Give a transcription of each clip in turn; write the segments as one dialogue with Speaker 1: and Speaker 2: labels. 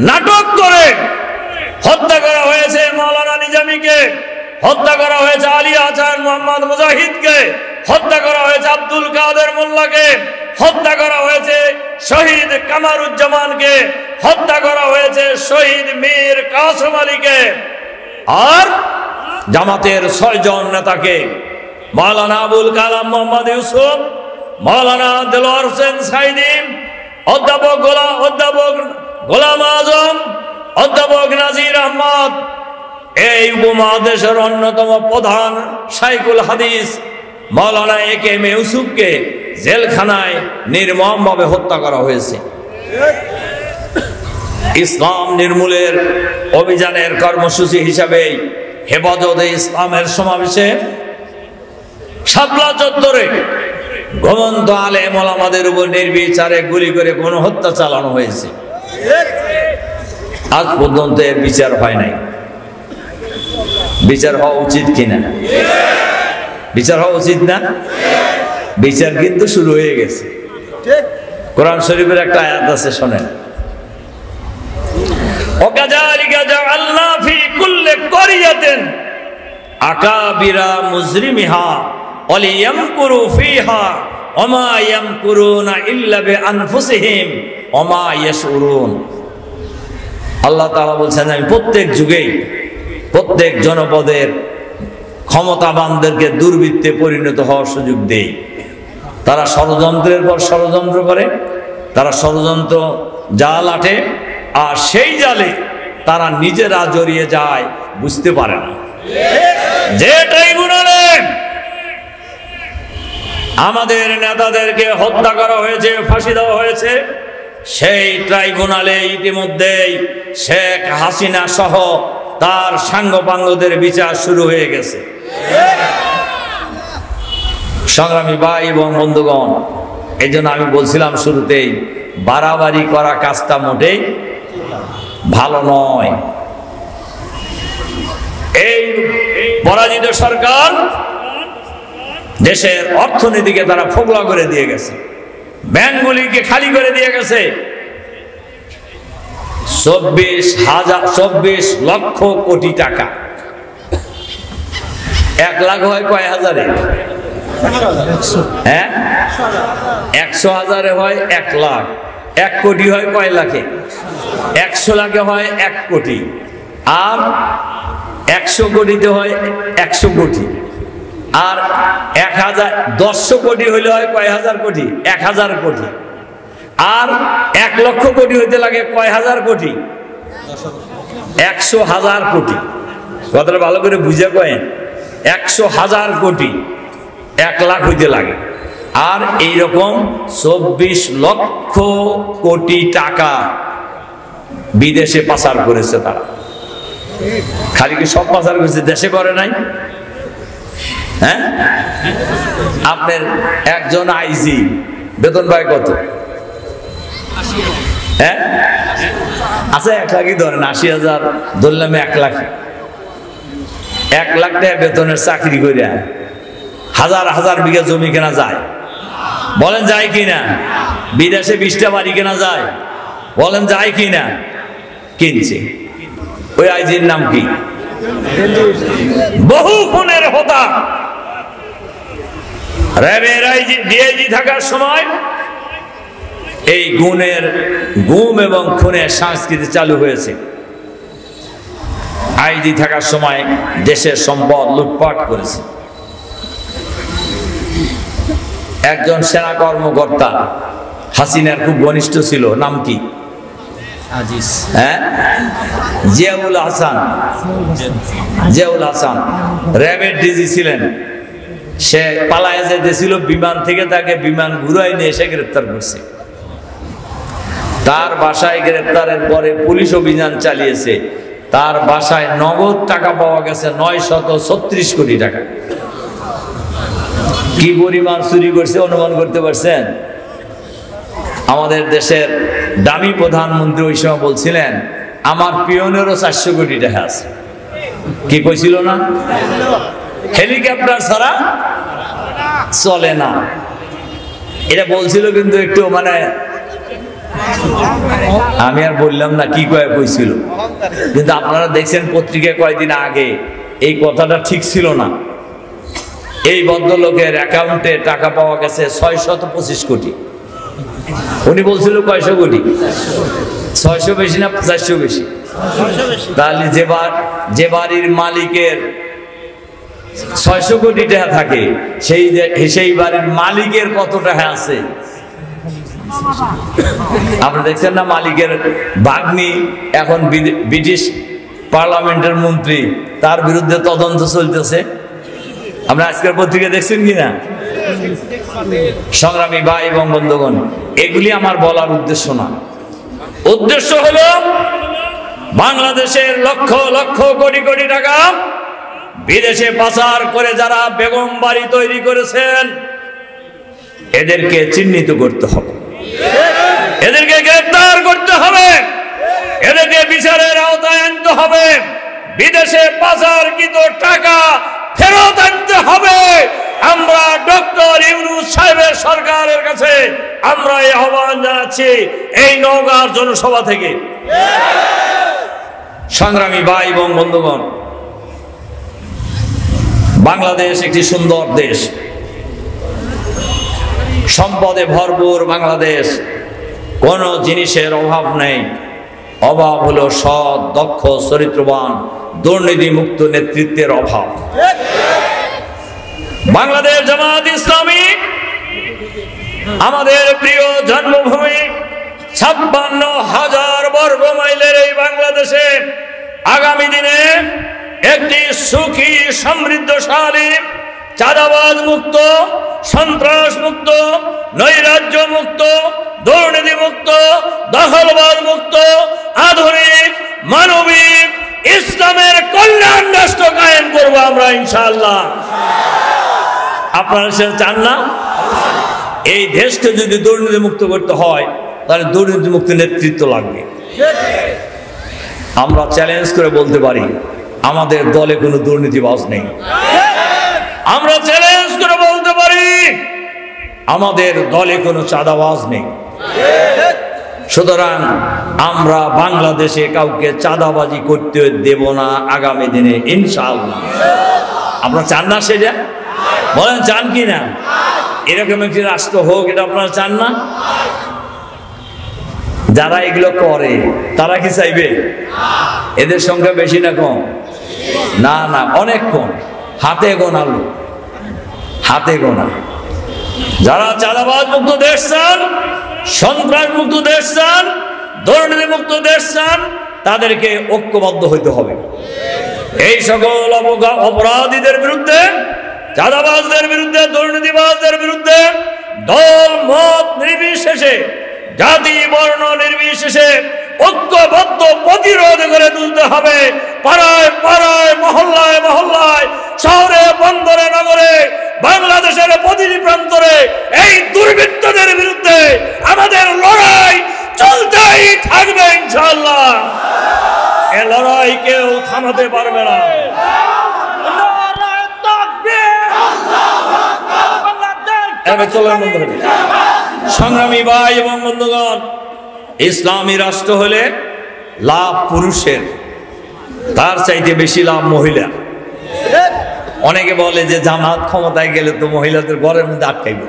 Speaker 1: নাটক করে হত্যা করা হয়েছে মাওলানা নিজামীকে, হত্যা করা হয়েছে আলী হাসান মোহাম্মদ মুজাহিদকে, হত্যা করা হয়েছে আব্দুল কাদের মোল্লাকে, হত্যা করা হয়েছে শহীদ কামারুজ্জামানকে, হত্যা করা হয়েছে শহীদ মীর কাসেম আলীকে। আর জামাতের 6 জন নেতাকে মাওলানা আবুল কালাম মোহাম্মদ ইউসুফ, মাওলানা দেলোয়ার হোসেন সাইদি, অধ্যাপক গোলাম আজম, অধ্যাপক নাজির আহমদ, এই উপমহাদেশের অন্যতম প্রধান শাইখুল হাদিস মাওলানা একেএম ইউসুফকে জেলখানায় নির্মমভাবে হত্যা করা হয়েছে। ইসলাম নির্মূলের অভিযানের কর্মসূচি হিসাবে হেফাজতে ইসলামের সমাবেশে শাপলা চত্বরে ঘুমন্ত আলেম ওলামাদের উপর নির্বিচারে গুলি করে গণহত্যা চালানো হয়েছে। আজ পর্যন্ত এর বিচার হয় নাই। বিচার হওয়া উচিত কিনা? বিচার হওয়া উচিত না? বিচার কিন্তু শুরু হয়ে গেছে। কোরআন শরীফের একটা আয়াত আছে, শোনেন। ওয়াকাযালিকা জাআলনা ফি কুল্লি ক্বরিয়াতিন আকাবিরা মুজরিমিহা ওয়ালিয়ামকুরু ফিহা ওয়ামা ইয়ামকুরুনা ইল্লা বিআনফুসিহিম ওয়ামা ইয়াশউরুন। আল্লাহ তাআলা বলছেন, আমি প্রত্যেক যুগেই প্রত্যেক জনপদের ক্ষমতাবানদেরকে দুর্বৃত্তে পরিণত হওয়ার সুযোগ দেই। তারা ষড়যন্ত্রের পর ষড়যন্ত্র করে, তারা ষড়যন্ত্র জাল আটে, আর সেই জালে তারা নিজেরা জড়িয়ে যায়, বুঝতে পারে না। যে ট্রাইব্যুনালে আমাদের নেতাদেরকে হত্যা করা হয়েছে, ফাঁসি দেওয়া হয়েছে, সেই ট্রাইব্যুনালে ইতিমধ্যেই শেখ হাসিনা সহ তার সাঙ্গপাঙ্গদের বিচার শুরু হয়ে গেছে। সংগ্রামী ভাই এবং বন্ধুগণ, এই জন্য আমি বলছিলাম শুরুতেই, বাড়াবাড়ি করা কাজটা মোটেই ভালো নয়। এই পরাজিত সরকার দেশের অর্থনীতিকে তারা ফোকলা করে দিয়ে গেছে, ব্যাংকগুলিকে খালি করে দিয়ে গেছে। 24 লক্ষ কোটি টাকা। 1 লাখ হয় কয় হাজারে? হ্যাঁ, 100,000 হয় 1 লাখ। 1 কোটি হয় কয় লাখে? 100 লাখে হয় 1 কোটি। আর 100 কোটিতে হয় 100 কোটি। আর 1,000 কোটি হইলে হয় কয় হাজার কোটি? 1000 কোটি। আর 1 লক্ষ কোটি হইতে লাগে কয় হাজার কোটি? 100,000 কোটি। কথাটা ভালো করে বুঝে কয়েন। 100,000 কোটি 1 লাখ হইতে লাগে। আর এইরকম 24 লক্ষ কোটি টাকা বিদেশে পাচার করেছে তারা। খালি কি সব পাচার করেছে, দেশে করে নাই? হ্যাঁ, আপনার একজন আইজি বেতন পায় কত? হ্যাঁ, আচ্ছা 1 লাখই ধরেন, 80,000 ধরলাম 1 লাখ। 1 লাখ টাকা বেতনের চাকরি করে হাজার হাজার বিঘা জমি কেনা যায়? বলেন যায় কিনা? বিদেশে 20টা বাড়ি কেনা যায়? বলেন যায় কিনা? কিনছে। ওই আইজির নাম কি? বহু খুনের হোতা। র্যাবের আইজি ডিআইজি থাকার সময় এই গুম এবং খুনের সংস্কৃতি চালু হয়েছে। আইজি থাকার সময় দেশের সম্পদ লুটপাট করেছে। একজন সেনা কর্মকর্তা হাসিনার খুব ঘনিষ্ঠ ছিল, নাম কি? আজিজ। হ্যাঁ, জিয়াউল হাসান। জিয়াউল হাসান র্যাবের ডিজি ছিলেন। সে পালায় যেতেছিল বিমান থেকে, তাকে বিমান ঘুরাই নিয়ে এসে গ্রেপ্তার করছে। তার বাসায় গ্রেপ্তারের পরে পুলিশ অভিযান চালিয়েছে। তার বাসায় নগদ টাকা পাওয়া গেছে 936 কোটি টাকা। কি পরিমাণ চুরি করছে অনুমান করতে পারছেন? আমাদের দেশের দামি প্রধানমন্ত্রী ওই সময় বলছিলেন, আমার পিয়নেরও 400 কোটি টাকা আছে। কি কইছিল না? হেলিকপ্টার ছাড়া চলে না, এটা বলছিল। কিন্তু একটু মানে আমি আর বললাম না কি কইছিল, কিন্তু আপনারা দেখছেন পত্রিকায় কয়েকদিন আগে এই কথাটা ঠিক ছিল না। এই ভদ্রলোকের অ্যাকাউন্টে টাকা পাওয়া গেছে 625 কোটি। উনি বলছিল কয়শো কোটি, 600 বেশি না 400 বেশি? তাহলে যে বাড়ির মালিকের 600 কোটি টাকা থাকে, সেই বাড়ির মালিকের কত টাকা আছে আপনি দেখছেন না? মালিকের ভাগ্নি এখন ব্রিটিশ পার্লামেন্টের মন্ত্রী, তার বিরুদ্ধে তদন্ত চলতেছে। আমরা আজকের পত্রিকা দেখছেন কিনা? সংগ্রামী ভাই এবং বন্ধুগণ, এগুলি আমার বলার উদ্দেশ্য না। উদ্দেশ্য হলো বাংলাদেশের লক্ষ লক্ষ কোটি কোটি টাকা বিদেশে পাচার করে যারা বেগম বাড়ি তৈরি করেছেন, এদেরকে চিহ্নিত করতে হবে, এদেরকে গ্রেফতার করতে হবে, এদেরকে বিচারের আওতায় আনতে হবে, বিদেশে পাচারকৃত টাকা ফেরত আনতে হবে। আমরা ডক্টর ইউনূস সাহেবের সরকারের কাছে আমরা এই আহ্বান জানাচ্ছি এই নওগাঁর জনসভা থেকে। সংগ্রামী ভাই এবং বন্ধুগণ, বাংলাদেশ একটি সুন্দর দেশ, সম্পদে ভরপুর বাংলাদেশ, কোন জিনিসের অভাব নেই। অভাব হলো সৎ, দক্ষ, চরিত্রবান, দুর্নীতি মুক্ত নেতৃত্বের অভাব। বাংলাদেশ জামাত ইসলামী আমাদের প্রিয় জন্মভূমি, 56,000 বর্গ মাইলের এই বাংলাদেশে আগামী দিনে একটি সুখী, সমৃদ্ধশালী, চাঁদাবাজ মুক্ত, সন্ত্রাস মুক্ত, নৈরাজ্য মুক্ত, দুর্নীতি মুক্ত, দখলবাজ মুক্ত, আধুনিক, মানবিক, ইসলামের কল্যাণ রাষ্ট্র কায়েম করবো আমরা ইনশাআল্লাহ। আপনারা সেটা চান না? এই দেশকে যদি দুর্নীতি মুক্ত করতে হয়, তাহলে দুর্নীতি মুক্ত নেতৃত্ব লাগবে। আমরা চ্যালেঞ্জ করে বলতে পারি, আমাদের দলে কোনো দুর্নীতিবাজ নেই। আমরা চ্যালেঞ্জ করে বলতে পারি, আমাদের দলে কোনো চাঁদাবাজ নেই। সুতরাং আমরা বাংলাদেশে কাউকে চাঁদাবাজি করতে দেব না আগামী দিনে ইনশাআল্লাহ। আপনারা চান না সেটা? বলেন চান কি না? এরকম একটি রাষ্ট্র হোক, এটা আপনারা চান না? যারা এগুলো করে তারা কি চাইবে? এদের সংখ্যা বেশি না কম? না না, অনেক কম, হাতে গোনা লোক, হাতে গোনা। যারা চাঁদাবাজ মুক্ত দেশ চান, সন্ত্রাস মুক্ত দেশ চান, দুর্নীতি মুক্ত দেশ চান, তাদেরকে ঐক্যবদ্ধ হইতে হবে। এই সকল অপরাধীদের বিরুদ্ধে, চাঁদাবাজদের বিরুদ্ধে, দুর্নীতিবাজদের বিরুদ্ধে দল মত নির্বিশেষে, জাতি বর্ণ নির্বিশেষে ঐক্যবদ্ধ প্রতিরোধ করে তুলতে হবে। পাড়ায় পাড়ায়, মহল্লায় মহল্লায়, শহরে বন্দরে নগরে, বাংলাদেশের প্রতিটি প্রান্তরে এই দুর্বৃত্তদের বিরুদ্ধে আমাদের লড়াই চলতেই থাকবে ইনশাআল্লাহ। এ লড়াই কেউ থামাতে পারবে না। সংগ্রামী ভাই এবং বন্ধুগণ, ইসলামী রাষ্ট্র হলে লাভ পুরুষের, তার চাইতে বেশি লাভ মহিলা। অনেকে বলে যে জামাত ক্ষমতায় গেলে তো মহিলাদের ঘরের মধ্যে আটকাইবে,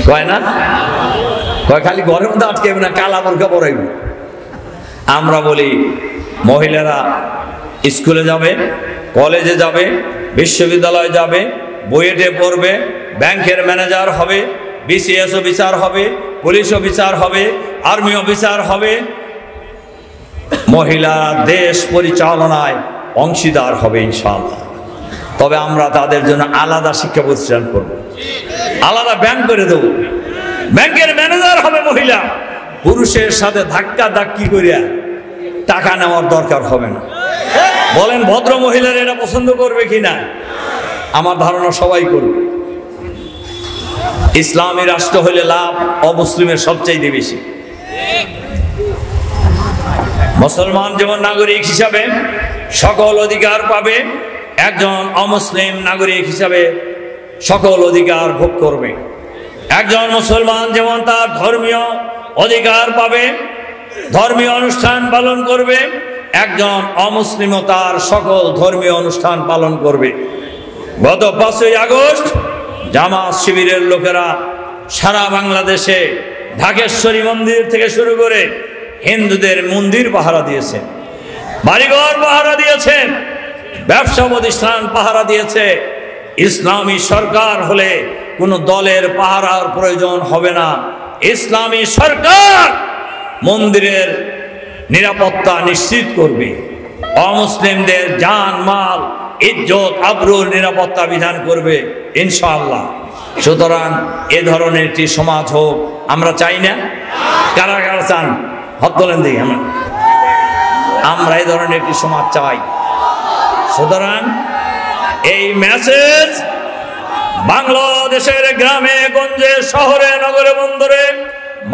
Speaker 1: কয় না? কয় খালি ঘরের মধ্যে আটকাইবে না, কালা বোরকা পরাইবে। আমরা বলি মহিলারা স্কুলে যাবে, কলেজে যাবে, বিশ্ববিদ্যালয়ে যাবে, বুয়েটে পড়বে, ব্যাংকের ম্যানেজার হবে, বিসিএস অফিসার হবে, পুলিশ অফিসার হবে, আর্মি অফিসার হবে। মহিলা দেশ পরিচালনায় অংশীদার হবে ইনশাআল্লাহ। তবে আমরা তাদের জন্য আলাদা শিক্ষা প্রতিষ্ঠান করব, আলাদা ব্যাংক করে দেব, ব্যাংকের ম্যানেজার হবে মহিলা। পুরুষের সাথে ধাক্কা ধাক্কি করিয়া টাকা নেওয়ার দরকার হবে না। বলেন ভদ্র মহিলারা এটা পছন্দ করবে কিনা? আমার ধারণা সবাই করবে। ইসলামী রাষ্ট্র হলে লাভ অমুসলিমের সবচাইতে বেশি। মুসলমান যেমন নাগরিক হিসাবে সকল অধিকার পাবে, একজন অমুসলিম নাগরিক হিসাবে সকল অধিকার ভোগ করবে। একজন মুসলমান যেমন তার ধর্মীয় অধিকার পাবে, ধর্মীয় অনুষ্ঠান পালন করবে, একজন অমুসলিমও তার সকল ধর্মীয় অনুষ্ঠান পালন করবে। গত 5ই আগস্ট জামাত শিবিরের লোকেরা সারা বাংলাদেশে ঢাকেশ্বরী মন্দির থেকে শুরু করে হিন্দুদের মন্দির পাহারা দিয়েছে, বাড়িঘর পাহারা দিয়েছে, ব্যবসা প্রতিষ্ঠান পাহারা দিয়েছে। ইসলামী সরকার হলে কোনো দলের পাহারার প্রয়োজন হবে না। ইসলামী সরকার মন্দিরের নিরাপত্তা নিশ্চিত করবে, অমুসলিমদের জান মাল ইজ্জত আবরুর নিরাপত্তা বিধান করবে ইনশাআল্লাহ। সুতরাং এ ধরনের একটি সমাজ হোক আমরা চাই না? কারা কারা চান হাত তোলেন দেখি। আমরা এই ধরনের একটি সমাজ চাই। সুতরাং এই মেসেজ বাংলাদেশের গ্রামে গঞ্জে শহরে নগরে বন্দরে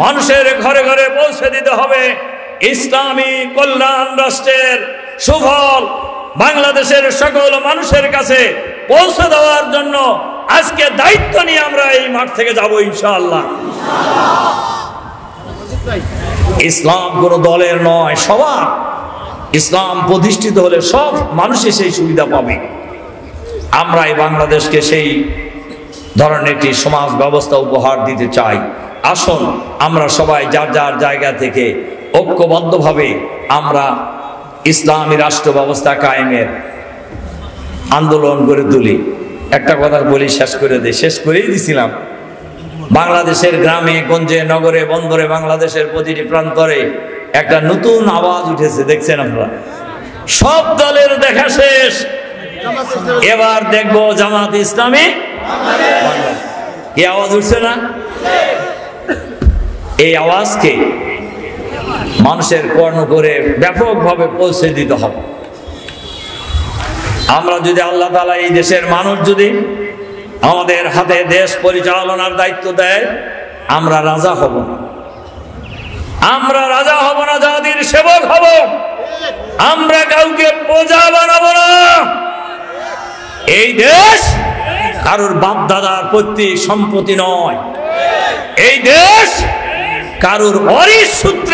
Speaker 1: মানুষের ঘরে ঘরে পৌঁছে দিতে হবে। ইসলামী কল্যাণ রাষ্ট্রের সুফল বাংলাদেশের সকল মানুষের কাছে পৌঁছে দেওয়ার জন্য আজকে দায়িত্ব নিয়ে আমরা এই মাঠ থেকে যাব ইনশাআল্লাহ। ইসলাম কোনো দলের নয়, সবার। ইসলাম প্রতিষ্ঠিত হলে সব মানুষই সেই সুবিধা পাবে। আমরা এই বাংলাদেশকে সেই ধরনের একটি সমাজ ব্যবস্থা উপহার দিতে চাই। আসুন আমরা সবাই যার যার জায়গা থেকে ঐক্যবদ্ধভাবে আমরা ইসলামী রাষ্ট্র ব্যবস্থা কায়েমের আন্দোলন গড়ে তুলি। একটা কথা বলি, শেষ করেই দিছিলাম। বাংলাদেশের গ্রামে গঞ্জে নগরে বন্দরে বাংলাদেশের প্রতিটি প্রান্তরে একটা নতুন আওয়াজ উঠেছে, দেখছেন আপনারা। সব দলের দেখা শেষ, এবার দেখবো জামাত ইসলামী। এই আওয়াজ উঠছে না? এই আওয়াজকে মানুষের কর্ণ করে ব্যাপকভাবে পৌঁছে দিতে হবে। আমরা যদি আল্লাহ তাআলা এই দেশের মানুষ যদি আমাদের হাতে দেশ পরিচালনার দায়িত্ব দেয়, আমরা রাজা হব না। আমরা রাজা হব না, জাতির সেবক হব। আমরা কাউকে প্রজা বানাবো না। এই দেশ কারোর বাপ দাদার পৈতৃক সম্পত্তি নয়। এই দেশ কারোর অরিস সূত্রে